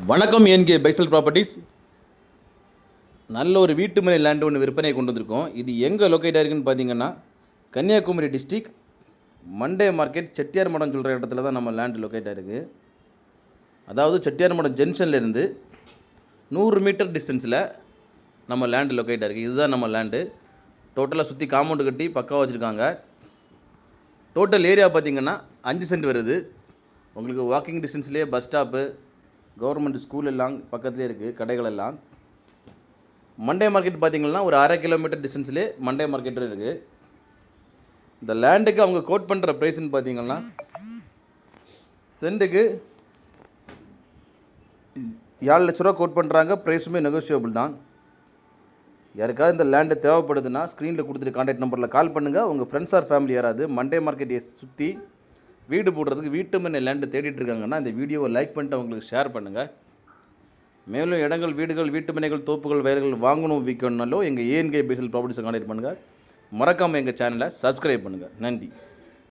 வணக்கம் என்கே பைசல் ப்ராப்பர்ட்டிஸ். நல்ல ஒரு வீட்டு மனை லேண்டு ஒன்று விற்பனை கொண்டு வந்திருக்கோம். இது எங்கே லொக்கேட் ஆகிருக்குன்னு பார்த்தீங்கன்னா Kanyakumari district Monday market Chettiar Madam சொல்கிற இடத்துல தான் நம்ம லேண்டு லொக்கேட் ஆகிருக்கு. அதாவது செட்டியார் மடம் ஜங்ஷன்லேருந்து 100 மீட்டர் டிஸ்டன்ஸில் நம்ம லேண்டு லொக்கேட் ஆகிருக்கு. இதுதான் நம்ம லேண்டு. டோட்டலாக சுற்றி காம்பவுண்டு கட்டி பக்காவாக வச்சுருக்காங்க. டோட்டல் ஏரியா பார்த்திங்கன்னா 5 சென்ட் வருது. உங்களுக்கு வாக்கிங் டிஸ்டன்ஸ்லேயே பஸ் ஸ்டாப்பு, கவர்மெண்ட் ஸ்கூல் எல்லாம் பக்கத்துலேயே இருக்குது, கடைகள் எல்லாம். மண்டே மார்க்கெட் பார்த்திங்கன்னா ஒரு 1/2 கிலோமீட்டர் டிஸ்டன்ஸ்லேயே மண்டே மார்க்கெட்டும் இருக்குது. இந்த லேண்டுக்கு அவங்க கோட் பண்ணுற ப்ரைஸ்ன்னு பார்த்திங்கன்னா சென்ட்டுக்கு 7 லட்ச ரூபா கோட் பண்ணுறாங்க. ப்ரைஸுமே நெகோஷியபிள் தான். யாருக்காவது இந்த லேண்டு தேவைப்படுதுன்னா ஸ்க்ரீனில் கொடுத்துட்டு கான்டாக்ட் நம்பரில் கால் பண்ணுங்கள். உங்கள் ஃப்ரெண்ட்ஸ் ஆர் ஃபேமிலி யாராவது மண்டே மார்க்கெட்டை சுற்றி வீடு போடுறதுக்கு வீட்டு மனை லேண்டு தேடிட்டு இருக்காங்கன்னா இந்த வீடியோவை லைக் பண்ணிட்டு அவங்களுக்கு ஷேர் பண்ணுங்கள். மேலும் இடங்கள், வீடுகள், வீட்டு மனைகள், தோப்புகள், வயல்கள் வாங்கணும் விற்கணும்னாலும் எங்கள் ஏஎன்கே பைசல் ப்ராப்பர்ட்டிஸை கான்டாக்ட் பண்ணுங்கள். மறக்காமல் எங்கள் சேனலை சப்ஸ்கிரைப் பண்ணுங்கள். நன்றி.